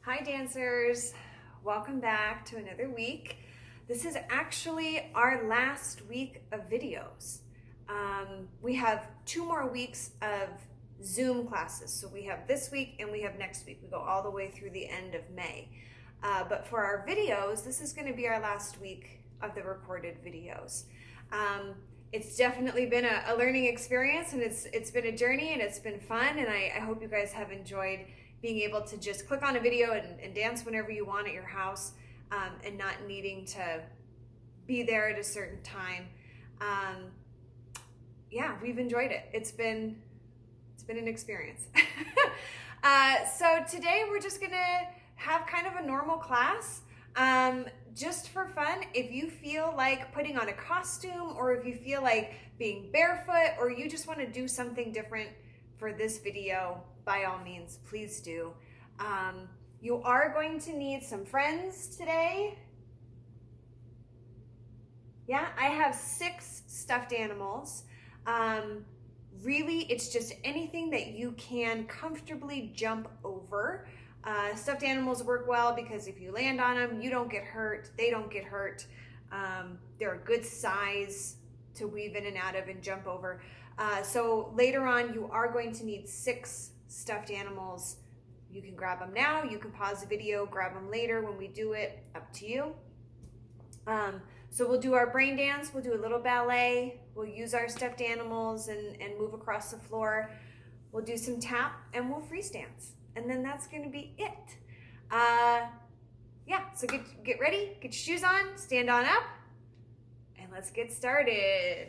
Hi dancers, welcome back to another week. This is actually our last week of videos. We have 2 more weeks of Zoom classes. So we have this week and we have next week. We go all the way through the end of May. But for our videos, this is going to be our last week of the recorded videos. It's definitely been a learning experience, and it's been a journey, and it's been fun, and I hope you guys have enjoyed being able to just click on a video and dance whenever you want at your house, and not needing to be there at a certain time. Yeah, we've enjoyed it. It's been an experience. So today we're just gonna have kind of a normal class. Just for fun, if you feel like putting on a costume, or if you feel like being barefoot, or you just want to do something different for this video, by all means, please do. You are going to need some friends today. Yeah, I have 6 stuffed animals. Really, it's just anything that you can comfortably jump over. Stuffed animals work well because if you land on them, you don't get hurt, they don't get hurt. They're a good size to weave in and out of and jump over. So later on, you are going to need 6 stuffed animals. You can grab them now, you can pause the video, grab them later when we do it, up to you. So we'll do our brain dance, we'll do a little ballet, we'll use our stuffed animals and move across the floor. We'll do some tap and we'll freeze dance. And then that's gonna be it. Yeah, so get ready, get your shoes on, stand on up, and let's get started.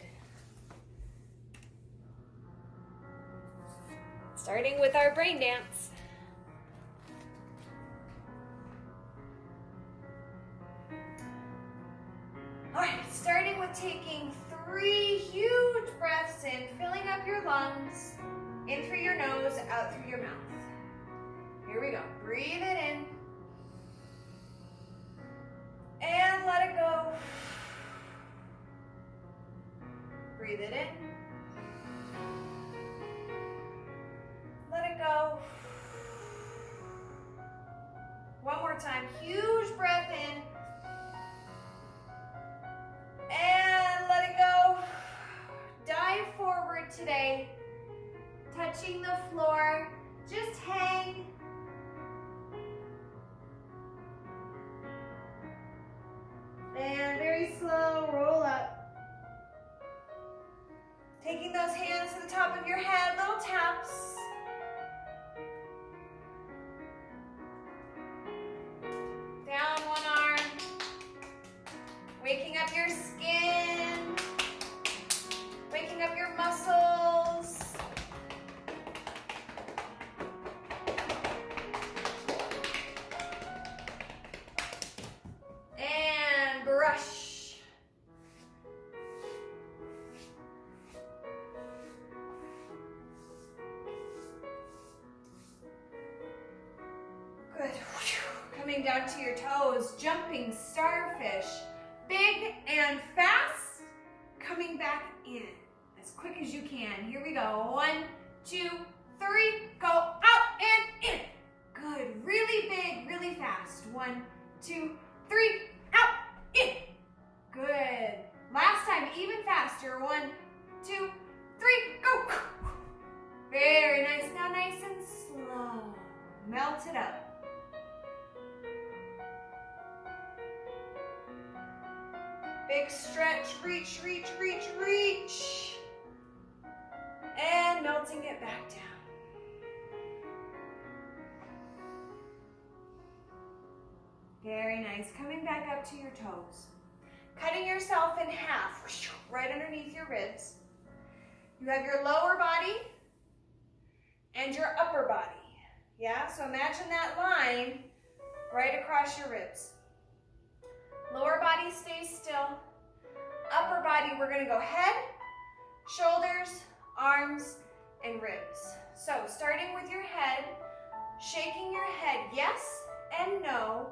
Starting with our brain dance. All right, starting with taking 3 huge breaths in, filling up your lungs, in through your nose, out through your mouth. Here we go. Breathe it in. And let it go. Breathe it in. Let it go. One more time. Huge breath in. And let it go. Dive forward today. Touching the floor. Just hang. And very slow, roll up. Taking those hands to the top of your head, little taps. Down one arm. Waking up your skin. Waking up your muscles. Brush. Good. Coming down to your toes, jumping starfish. Big and fast. Coming back in as quick as you can. Here we go. 1, 2, 3. Go out and in. Good. Really big, really fast. 1, 2, 3. Out. In. Good. Last time, even faster. 1, 2, 3, go. Very nice. Now nice and slow. Melt it up. Big stretch. Reach, reach, reach, reach. And melting it back down. Very nice. Coming back up to your toes. Cutting yourself in half, right underneath your ribs. You have your lower body and your upper body. Yeah, so imagine that line right across your ribs. Lower body stays still. Upper body, we're gonna go head, shoulders, arms, and ribs. So starting with your head, shaking your head yes and no,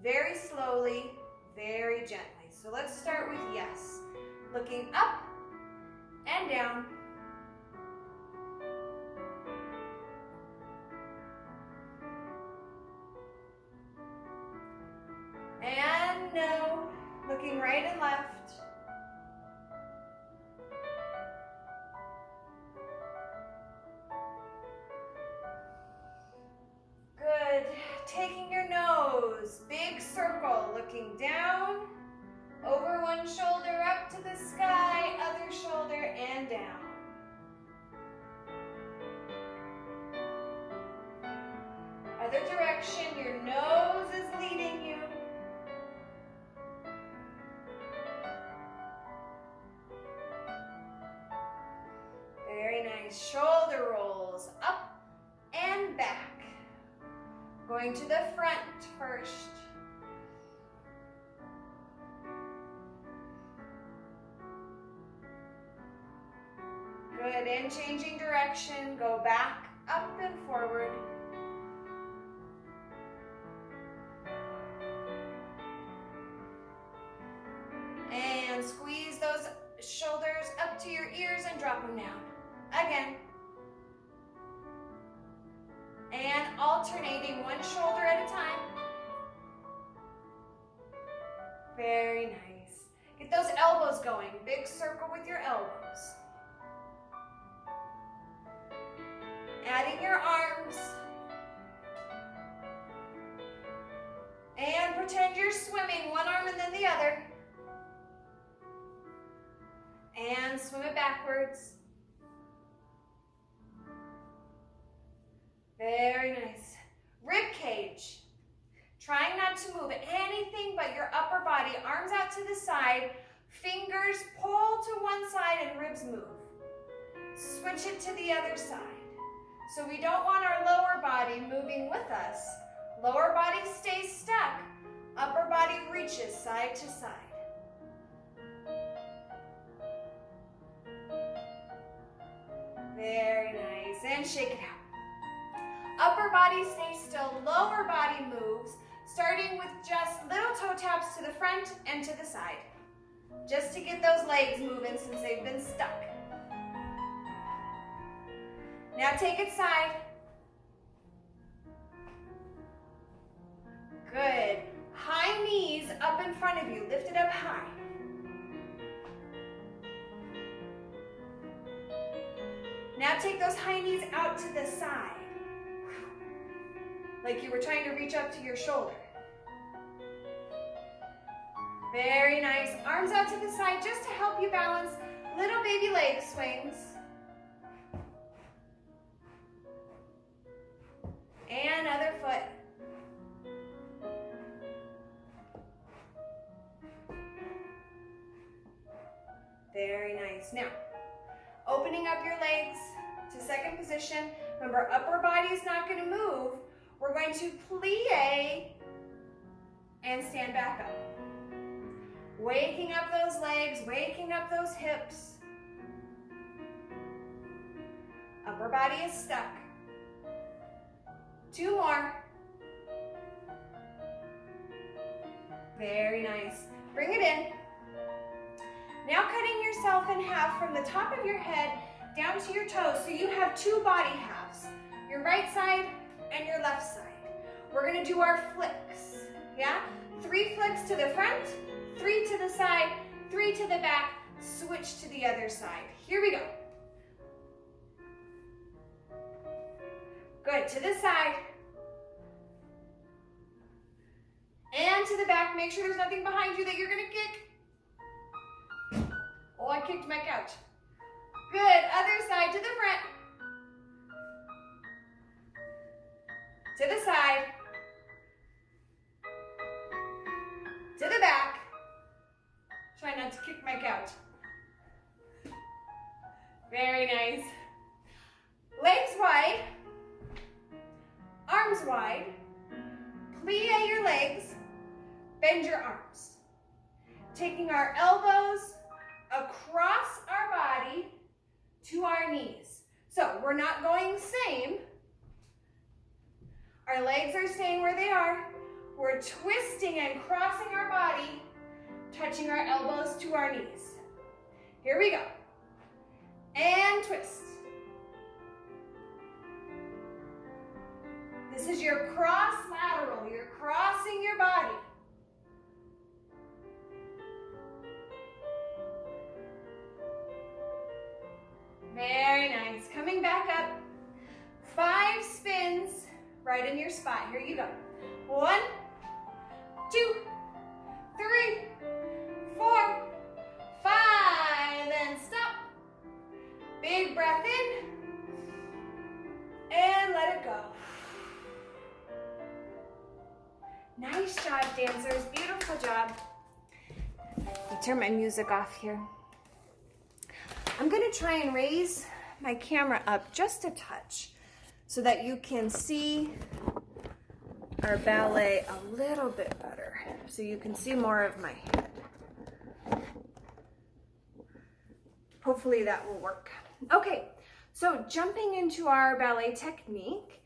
very slowly, very gently. So let's start with yes. Looking up and down. Looking right and left. Good. Taking your nose, big circle, looking down, over one shoulder, up to the sky, other shoulder, and down. Other direction, your nose is leading you. Very nice. Shoulder rolls up and back. Going to the front first. Good, and changing direction, go back, up and forward. And squeeze those shoulders up to your ears and drop them down. Again. And alternating one shoulder at a time. Very nice. Get those elbows going. Big circle with your elbows. Adding your arms. And pretend you're swimming, one arm and then the other. And swim it backwards. Very nice. Rib cage. Trying not to move anything but your upper body. Arms out to the side. Fingers pull to one side and ribs move. Switch it to the other side. So we don't want our lower body moving with us. Lower body stays stuck. Upper body reaches side to side. Very nice. And shake it out. Upper body stays still, lower body moves, starting with just little toe taps to the front and to the side. Just to get those legs moving since they've been stuck. Now take it side. Good. High knees up in front of you, lift it up high. Now take those high knees out to the side. Like you were trying to reach up to your shoulder. Very nice. Arms out to the side just to help you balance. Little baby leg swings. And other foot. Very nice. Now, opening up your legs to second position. Remember, upper body is not going to move. We're going to plie and stand back up. Waking up those legs, waking up those hips. Upper body is stuck. 2 more. Very nice. Bring it in. Now cutting yourself in half from the top of your head down to your toes. So you have 2 body halves. Your right side and your left side. We're going to do our flicks. Yeah? 3 flicks to the front, 3 to the side, 3 to the back, switch to the other side. Here we go. Good. To the side. And to the back. Make sure there's nothing behind you that you're going to kick. Oh, I kicked my couch. Good. Other side to the front. To the side. To the back. Try not to kick my couch. Very nice. Legs wide. Arms wide. Plie your legs. Bend your arms. Taking our elbows across our body to our knees. So we're not going same. Our legs are staying where they are. We're twisting and crossing our body, touching our elbows to our knees. Here we go. And twist. This is your cross lateral. You're crossing your body. coming back up. 5 spins right in your spot. Here you go. 1, 2, 3, 4, 5. Then stop. Big breath in. And let it go. Nice job, dancers. Beautiful job. Let me turn my music off here. I'm going to try and raise my camera up just a touch so that you can see our ballet a little bit better, so you can see more of my head. Hopefully that will work. Okay, so jumping into our ballet technique,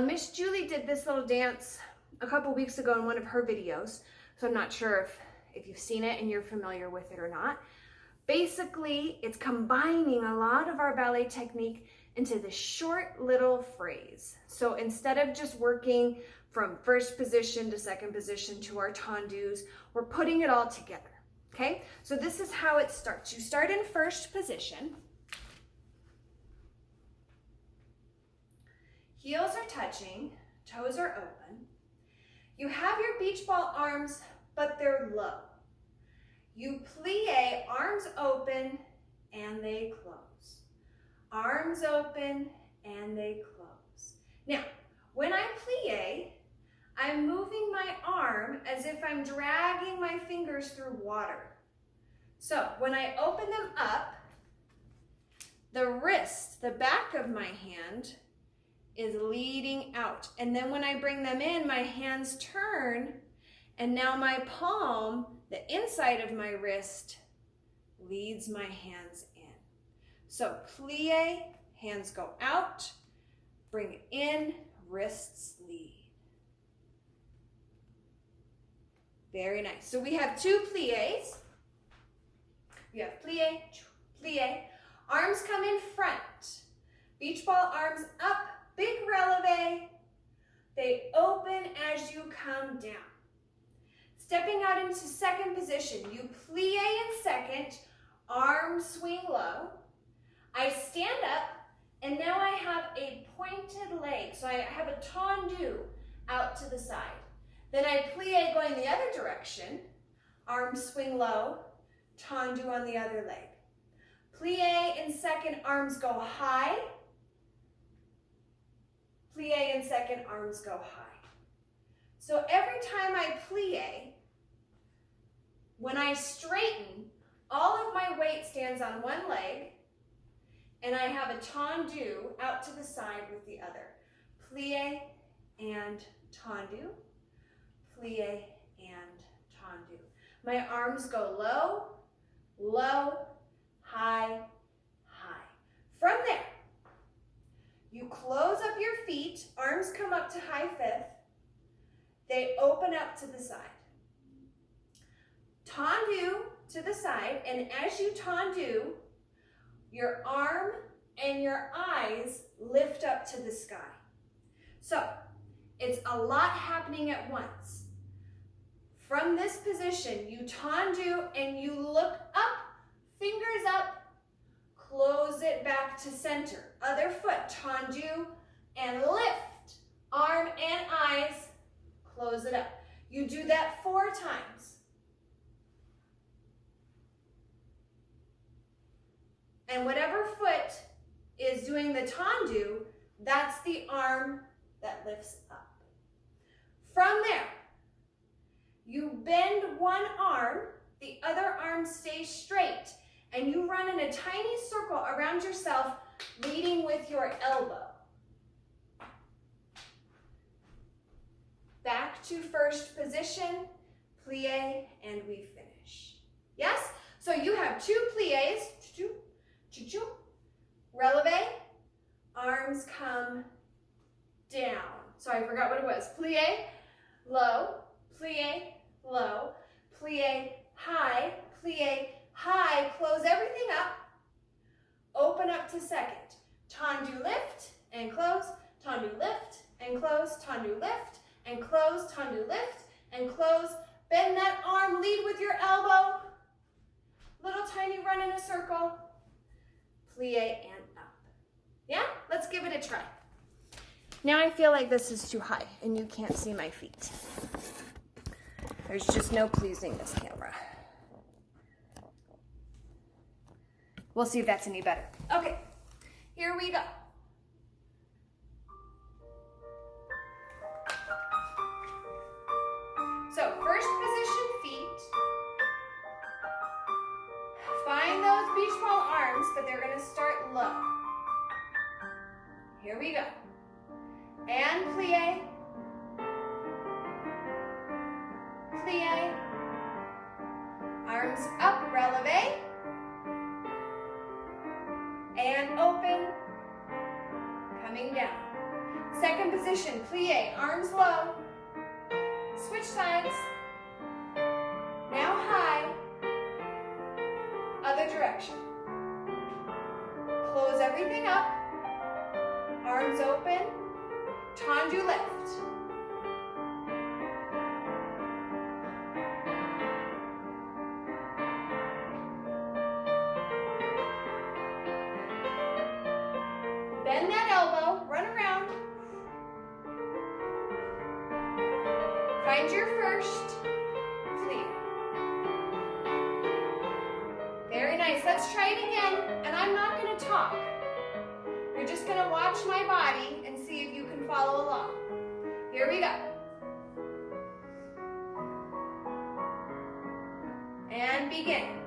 Miss Julie did this little dance a couple weeks ago in one of her videos, so I'm not sure if you've seen it and you're familiar with it or not. Basically, it's combining a lot of our ballet technique into this short little phrase. So instead of just working from first position to second position to our tendus, we're putting it all together, okay? So this is how it starts. You start in first position. Heels are touching, toes are open. You have your beach ball arms, but they're low. You plie, arms open, and they close. Arms open, and they close. Now, when I plie, I'm moving my arm as if I'm dragging my fingers through water. So, when I open them up, the wrist, the back of my hand, is leading out. And then when I bring them in, my hands turn, and now my palm, the inside of my wrist, leads my hands in. So plie, hands go out, bring it in, wrists lead. Very nice. So we have 2 plies. We have plie, plie. Arms come in front. Beach ball arms up, big releve. They open as you come down. Stepping out into second position, you plie in second, arms swing low. I stand up, and now I have a pointed leg. So I have a tendu out to the side. Then I plie going the other direction, arms swing low, tendu on the other leg. Plie in second, arms go high. Plie in second, arms go high. So every time I plie, when I straighten, all of my weight stands on one leg, and I have a tendu out to the side with the other. Plie and tendu, plie and tendu. My arms go low, low, high, high. From there, you close up your feet, arms come up to high fifth. They open up to the side. Tendu to the side, and as you tendu, your arm and your eyes lift up to the sky. So, it's a lot happening at once. From this position, you tendu and you look up, fingers up, close it back to center. Other foot, tendu and lift. Arm and eyes, close it up. You do that 4 times. And whatever foot is doing the tendu, that's the arm that lifts up. From there, you bend one arm, the other arm stays straight, and you run in a tiny circle around yourself, leading with your elbow. Back to first position, plie, and we finish. Yes? So you have 2 plies, choo-choo, releve, arms come down. So I forgot what it was. Plie, low, plie, low, plie, high, close everything up, open up to second. Tendu lift and close, tendu lift and close, tendu lift and close, tendu lift and close. Bend that arm, lead with your elbow. Little tiny run in a circle, plie and up. Yeah? Let's give it a try. Now I feel like this is too high and you can't see my feet. There's just no pleasing this camera. We'll see if that's any better. Okay, here we go. So first position, feet. Find those beach ball arms, but they're gonna start low. Here we go. And plie. Plie. Arms up, releve. And open. Coming down. Second position, plie, arms low. Switch sides. Now high. Other direction. Close everything up. Arms open. Tendu lift. Bend that elbow, run around. Find your first plie. Very nice. Let's try it again, and I'm not going to talk. You're just going to watch my body and see if you can follow along. Here we go. And begin.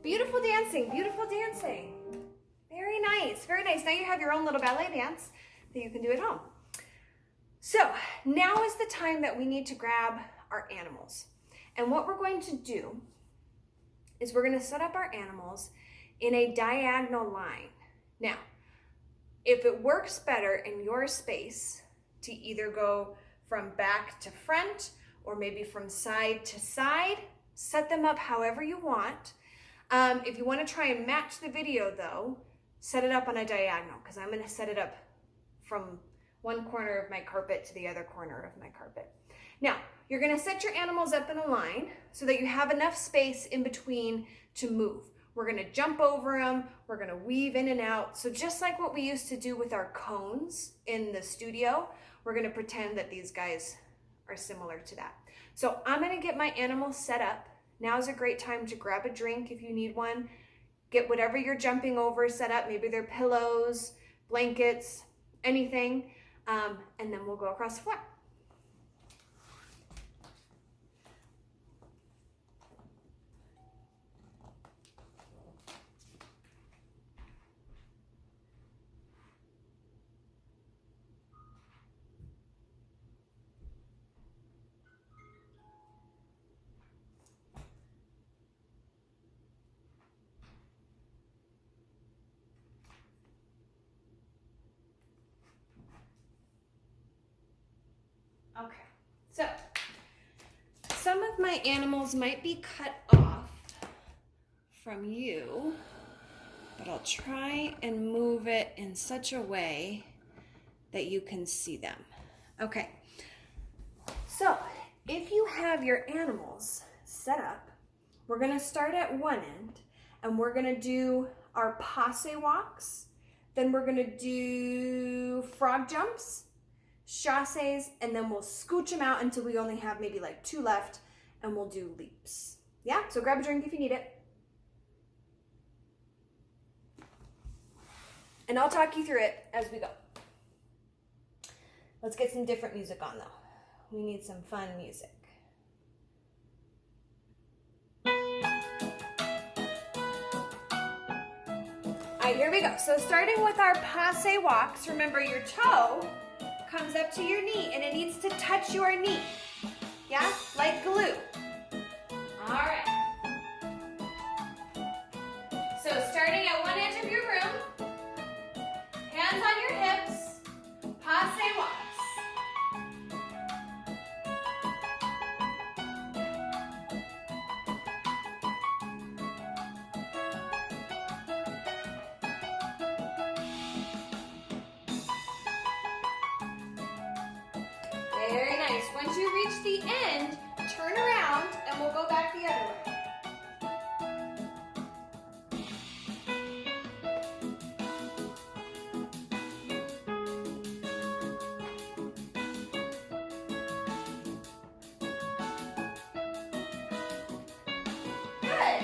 Beautiful dancing, beautiful dancing. Very nice, very nice. Now you have your own little ballet dance that you can do at home. So now is the time that we need to grab our animals. And what we're going to do is we're going to set up our animals in a diagonal line. Now, if it works better in your space to either go from back to front or maybe from side to side, set them up however you want. If you want to try and match the video though, set it up on a diagonal because I'm going to set it up from one corner of my carpet to the other corner of my carpet. Now, you're going to set your animals up in a line so that you have enough space in between to move. We're going to jump over them. We're going to weave in and out. So just like what we used to do with our cones in the studio, we're going to pretend that these guys are similar to that. So I'm going to get my animals set up. Now is a great time to grab a drink if you need one. Get whatever you're jumping over set up. Maybe they're pillows, blankets, anything. And then we'll go across the floor. Okay, so some of my animals might be cut off from you, but I'll try and move it in such a way that you can see them. Okay, so if you have your animals set up, we're gonna start at one end and we're gonna do our passe walks, then we're gonna do frog jumps, chasses, and then we'll scooch them out until we only have maybe like 2 left, and we'll do leaps. Yeah, so grab a drink if you need it. And I'll talk you through it as we go. Let's get some different music on though. We need some fun music. right, here we go. So starting with our passe walks, remember your toe comes up to your knee and it needs to touch your knee. Yeah, like glue. All right. So starting at one edge of your room, hands on your hips, passe walks. Very nice. Once you reach the end, turn around and we'll go back the other way. Good.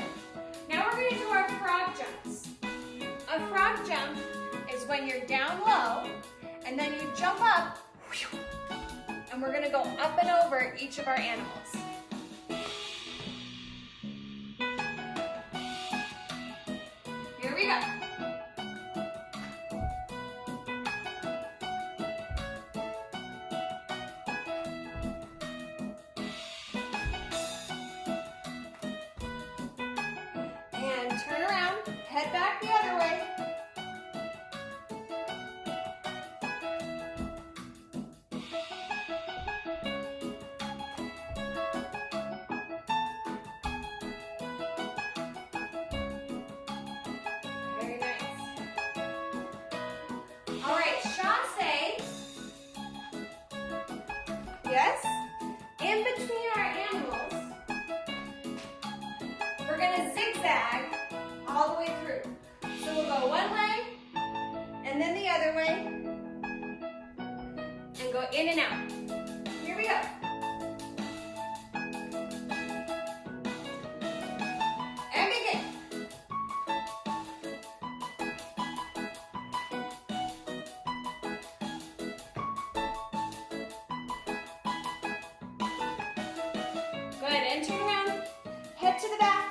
Now we're going to do our frog jumps. A frog jump is when you're down low and then you jump up. And we're gonna go up and over each of our animals. Here we go. And turn around, head back the other way. All right, chasse. Yes? In between our animals, we're gonna zigzag all the way through. So we'll go one way, and then the other way, and go in and out. Here we go. And begin. Good, and turn around, head to the back.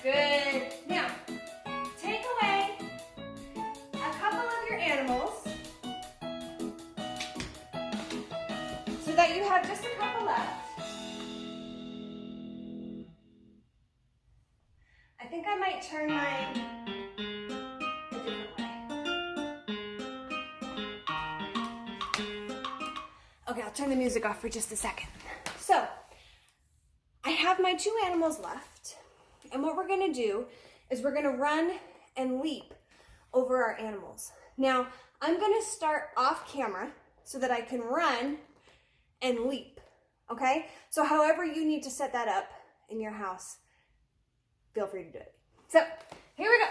Good. Now, take away a couple of your animals so that you have just a couple left. I think I might turn mine a different way. Okay, I'll turn the music off for just a second. So, I have my two animals left, and what we're gonna do is we're gonna run and leap over our animals. Now, I'm gonna start off camera so that I can run and leap, okay? So however you need to set that up in your house, feel free to do it. So, here we go.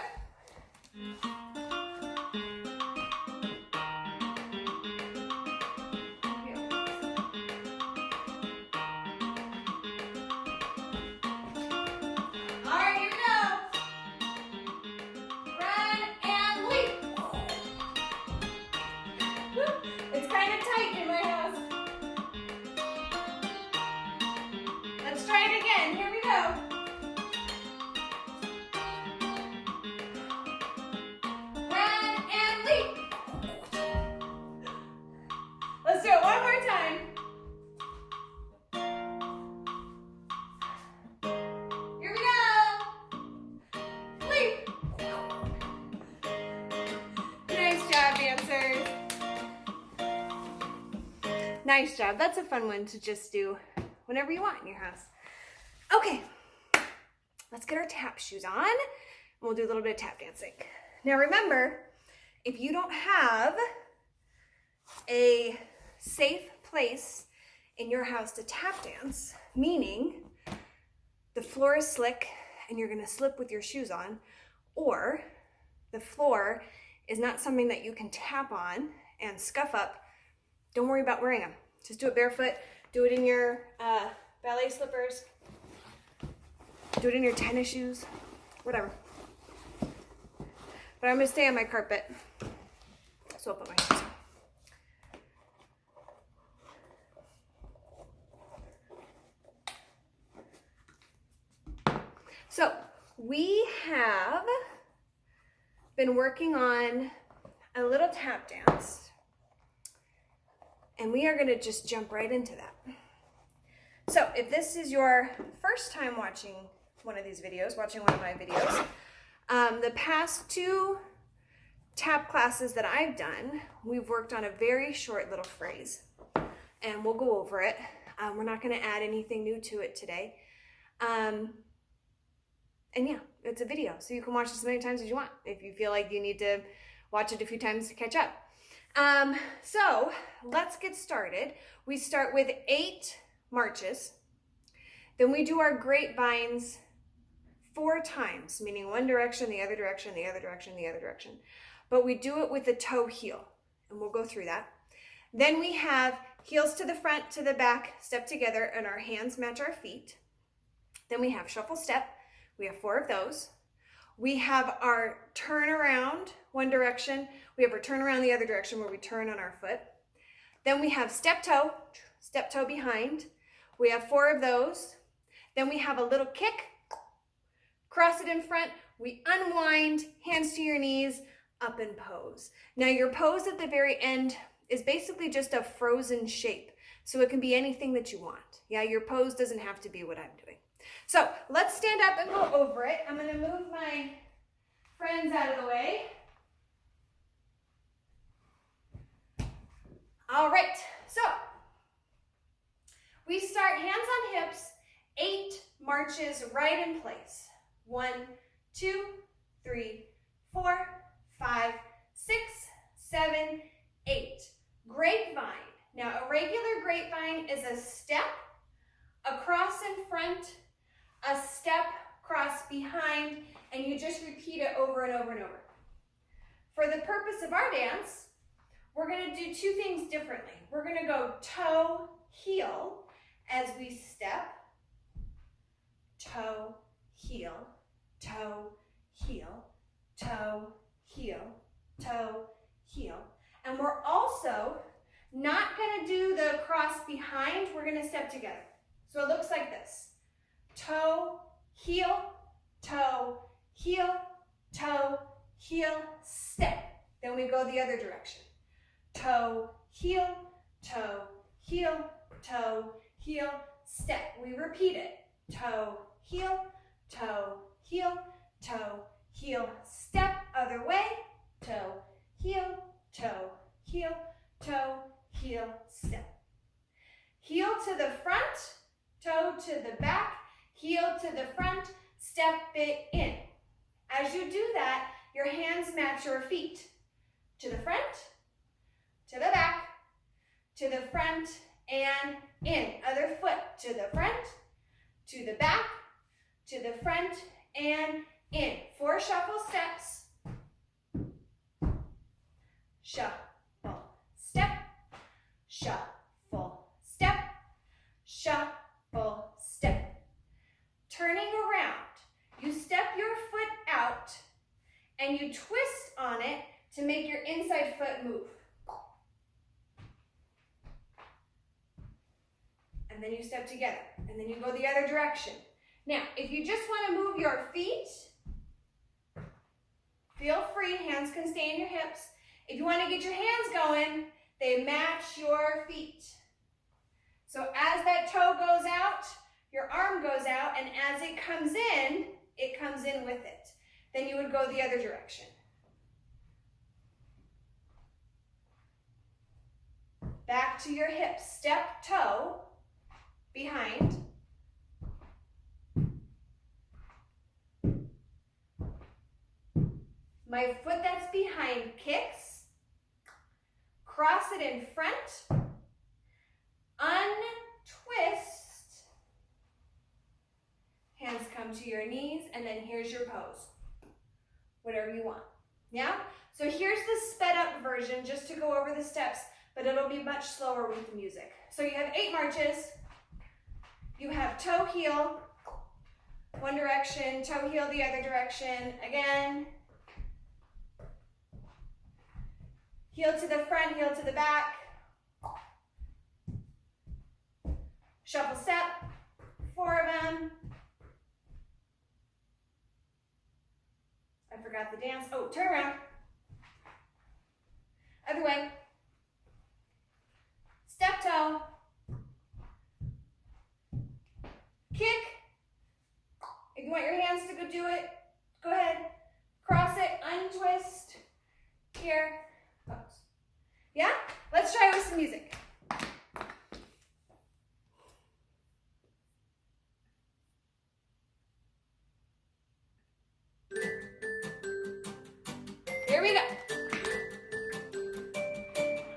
All right, here we go. Run and leap. It's kind of tight in my house. Let's try it again. Here we go. Let's do it one more time. Here we go. Leap. Nice job, dancers. Nice job. That's a fun one to just do whenever you want in your house. Okay, let's get our tap shoes on. We'll do a little bit of tap dancing. Now remember, if you don't have a safe place in your house to tap dance, meaning the floor is slick and you're gonna slip with your shoes on, or the floor is not something that you can tap on and scuff up, don't worry about wearing them. Just do it barefoot, do it in your ballet slippers, do it in your tennis shoes, whatever. But I'm gonna stay on my carpet, so I'll put my shoes on. So we have been working on a little tap dance, and we are going to just jump right into that. So if this is your first time watching one of these videos, watching one of my videos, the past 2 tap classes that I've done, we've worked on a very short little phrase, and we'll go over it. We're not going to add anything new to it today. And yeah, it's a video, so you can watch it as many times as you want if you feel like you need to watch it a few times to catch up. So let's get started. We start with 8 marches. Then we do our grapevines 4 times, meaning one direction, the other direction, the other direction, the other direction. But we do it with the toe heel, and we'll go through that. Then we have heels to the front, to the back, step together, and our hands match our feet. Then we have shuffle step. We have 4 of those. We have our turn around one direction. We have our turn around the other direction where we turn on our foot. Then we have step toe behind. We have 4 of those. Then we have a little kick, cross it in front. We unwind, hands to your knees, up and pose. Now your pose at the very end is basically just a frozen shape. So it can be anything that you want. Yeah, your pose doesn't have to be what I'm doing. So let's stand up and go over it. I'm going to move my friends out of the way. All right, so we start hands on hips, 8 marches right in place. 1, 2, 3, 4, 5, 6, 7, 8. Grapevine. Now a regular grapevine is a step, a cross in front, a step, cross behind, and you just repeat it over and over and over. For the purpose of our dance, we're going to do 2 things differently. We're going to go toe, heel as we step, toe, heel, toe, heel, toe, heel, toe, heel. And we're also not going to do the cross behind. We're going to step together. So it looks like this. Toe, heel, heel, toe, heel, step. Then we go the other direction. Toe, heel, toe, heel, step. We repeat it. Toe, heel, step. Other way. Toe, heel, step. Heel to the front, toe to the back, heel to the front, step it in. As you do that, your hands match your feet. To the front, to the back, to the front, and in. Other foot, to the front, to the back, to the front, and in. 4 shuffle steps. Shuffle, step, shuffle, step, shuffle, step. Turning around, you step your foot out and you twist on it to make your inside foot move. And then you step together, and then you go the other direction. Now, if you just want to move your feet, feel free, hands can stay in your hips. If you want to get your hands going, they match your feet. So as that toe goes out, your arm goes out, and as it comes in with it. Then you would go the other direction. Back to your hips. Step, toe, behind. My foot that's behind kicks. Cross it in front. Untwist. Hands come to your knees, and then here's your pose. Whatever you want. Yeah? So here's the sped up version just to go over the steps, but it'll be much slower with the music. So you have 8 marches. You have toe, heel, one direction, toe, heel, the other direction. Again. Heel to the front, heel to the back. Shuffle step, 4 of them. forgot the dance. Oh, turn around. Other way. Step toe. Kick. If you want your hands to go do it, go ahead. Cross it, untwist. Here. Pose. Yeah? Let's try with some music. Here we go.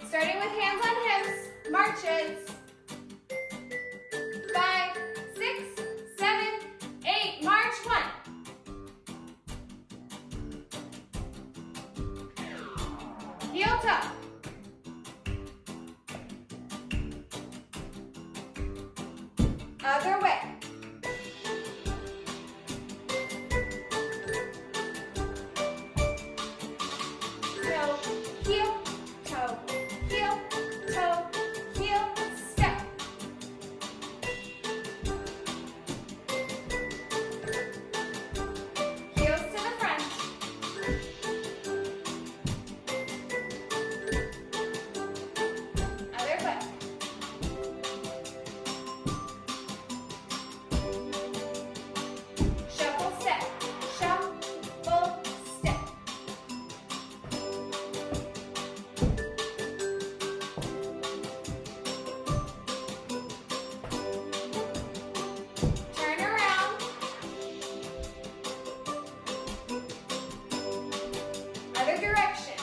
Starting with hands on hips, marches. 5, 6, 7, 8, march 1. Heel toe. Other way. Toe, heel, toe, heel, toe, heel, step. Heels to the front. Other foot. Shuffle step. Shuffle step. Turn around. Other direction.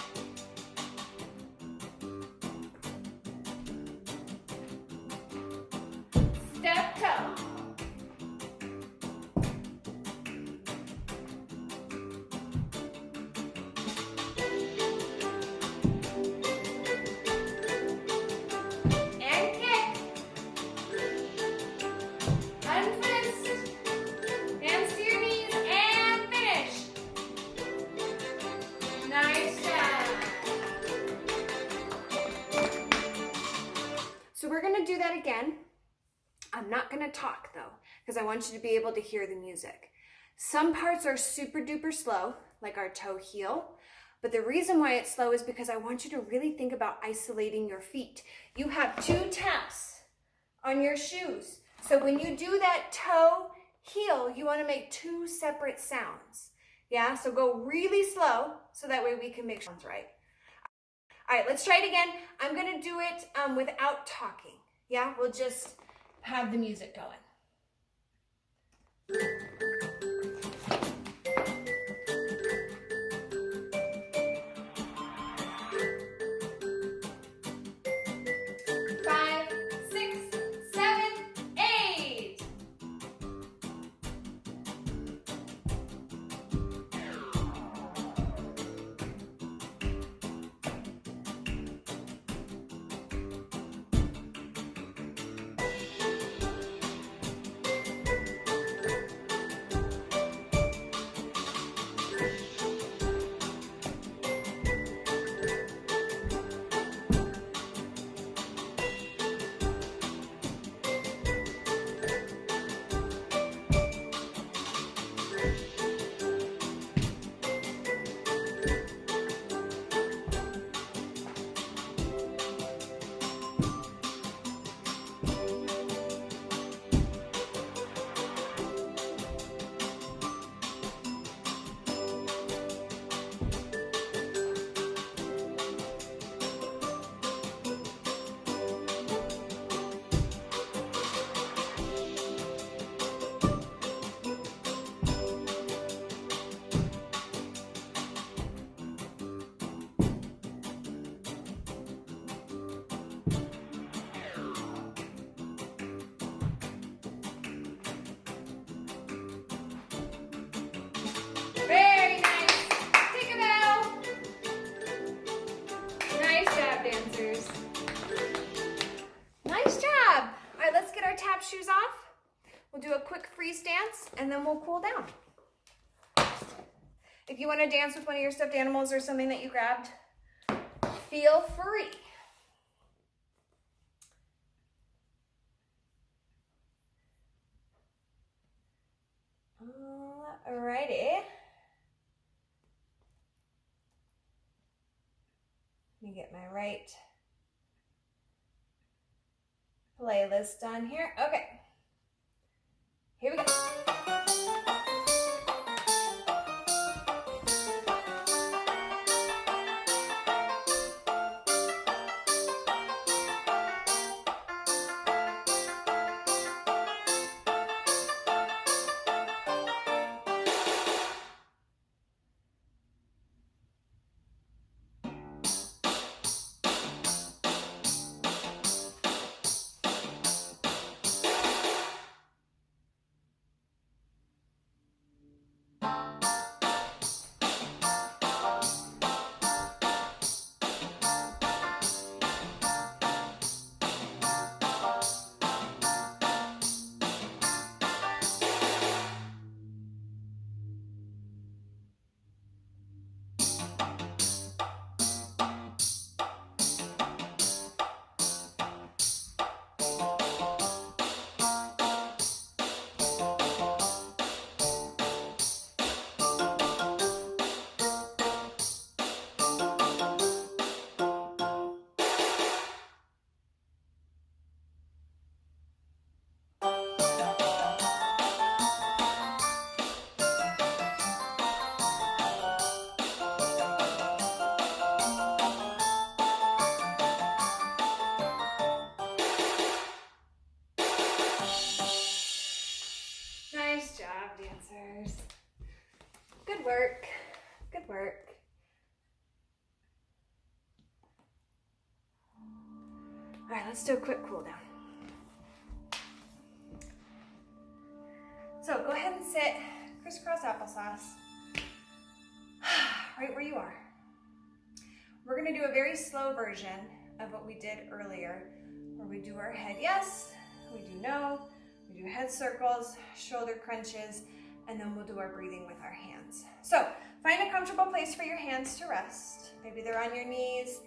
Step toe. And kick. Untwist. Hands to your knees and finish. Nice job. So we're going to do that again. I'm not going to talk though, because I want you to be able to hear the music. Some parts are super duper slow, like our toe heel. But the reason why it's slow is because I want you to really think about isolating your feet. You have 2 taps on your shoes. So when you do that toe heel, you want to make 2 separate sounds. Yeah, so go really slow so that way we can make sounds right. All right, let's try it again. I'm going to do it without talking. Yeah, we'll just have the music going. 5, 6, 7, 8. Very nice. Take a bow. Nice job, dancers. Nice job. All right, let's get our tap shoes off. We'll do a quick freeze dance and then we'll cool down. If you want to dance with one of your stuffed animals or something that you grabbed, feel free. Alrighty. me get my right playlist on here. Okay, here we go. Nice job, dancers. Good work. Good work. All right, let's do a quick cool down. So go ahead and sit crisscross applesauce right where you are. We're gonna do a very slow version of what we did earlier, where we do our head yes, we do no, we do head circles, shoulder crunches, and then we'll do our breathing with our hands. So find a comfortable place for your hands to rest. Maybe they're on your knees,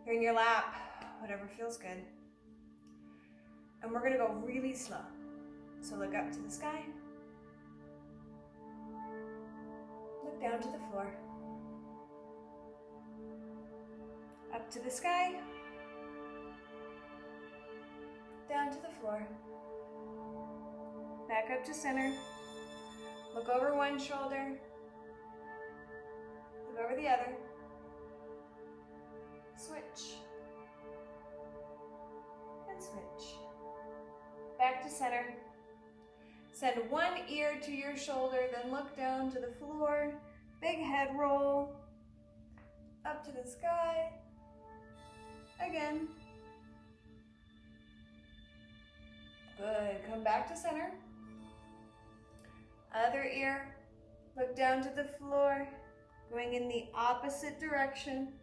they're in your lap, whatever feels good. And we're gonna go really slow. So look up to the sky. Look down to the floor. Up to the sky. Down to the floor. Back up to center. Look over one shoulder. Look over the other. Switch. And switch. Back to center. Send one ear to your shoulder, then look down to the floor. Big head roll. Up to the sky. Again. Good. Come back to center. Other ear. Look down to the floor. Going in the opposite direction.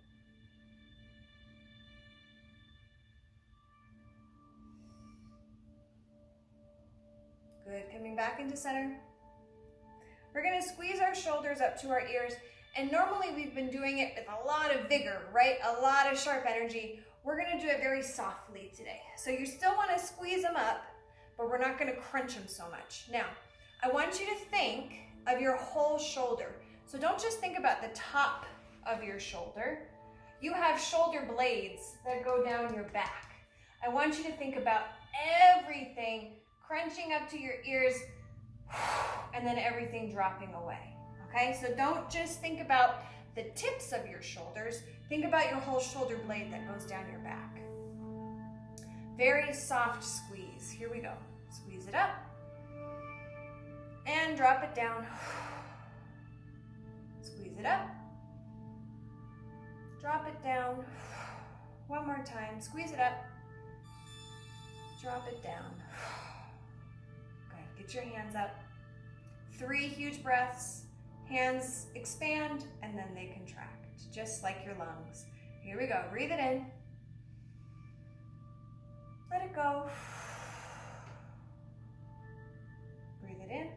Good. Coming back into center. We're going to squeeze our shoulders up to our ears. And normally we've been doing it with a lot of vigor, right? A lot of sharp energy. We're going to do it very softly today. So you still want to squeeze them up, but we're not going to crunch them so much. Now, I want you to think of your whole shoulder. So don't just think about the top of your shoulder. You have shoulder blades that go down your back. I want you to think about everything crunching up to your ears and then everything dropping away. Okay, so don't just think about the tips of your shoulders. Think about your whole shoulder blade that goes down your back. Very soft squeeze. Here we go. Squeeze it up and drop it down. Squeeze it up. Drop it down. One more time. Squeeze it up. Drop it down. Good. Get your hands up. 3 huge breaths. Hands expand and then they contract, just like your lungs. Here we go. Breathe it in. Let it go. Breathe it in.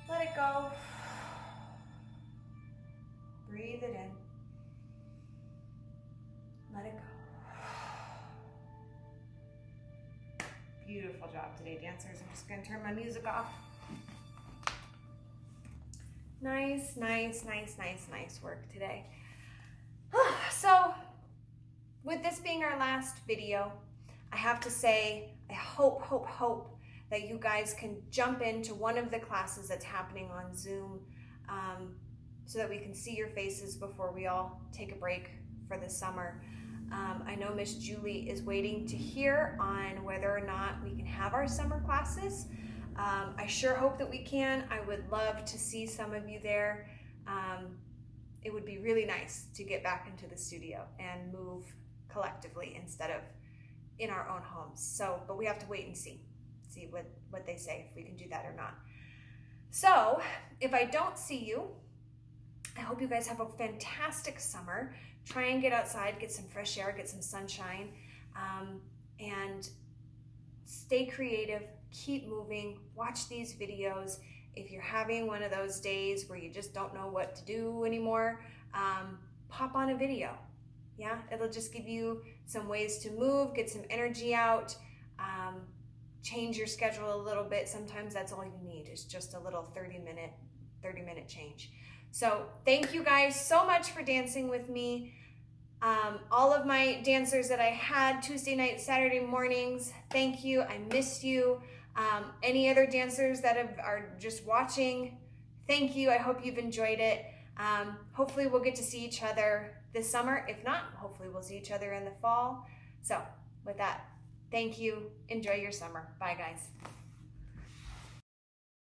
Let it go. Breathe it in. Let it go. Beautiful job today, dancers. I'm just going to turn my music off. Nice, nice, nice, nice, nice work today. with this being our last video, I have to say, I hope that you guys can jump into one of the classes that's happening on Zoom, so that we can see your faces before we all take a break for the summer. I know Miss Julie is waiting to hear on whether or not we can have our summer classes. I sure hope that we can. I would love to see some of you there. It would be really nice to get back into the studio and move collectively instead of in our own homes. So, but we have to wait and see what they say, if we can do that or not. So, if I don't see you, I hope you guys have a fantastic summer. Try and get outside, get some fresh air, get some sunshine, and stay creative, keep moving, watch these videos. If you're having one of those days where you just don't know what to do anymore, pop on a video. Yeah, it'll just give you some ways to move, get some energy out, change your schedule a little bit. Sometimes that's all you need, is just a little 30-minute change. So thank you guys so much for dancing with me. All of my dancers that I had Tuesday night, Saturday mornings, thank you. I missed you. Any other dancers that are just watching, thank you. I hope you've enjoyed it. Hopefully we'll get to see each other this summer. If not, hopefully we'll see each other in the fall. So with that, thank you. Enjoy your summer. Bye, guys.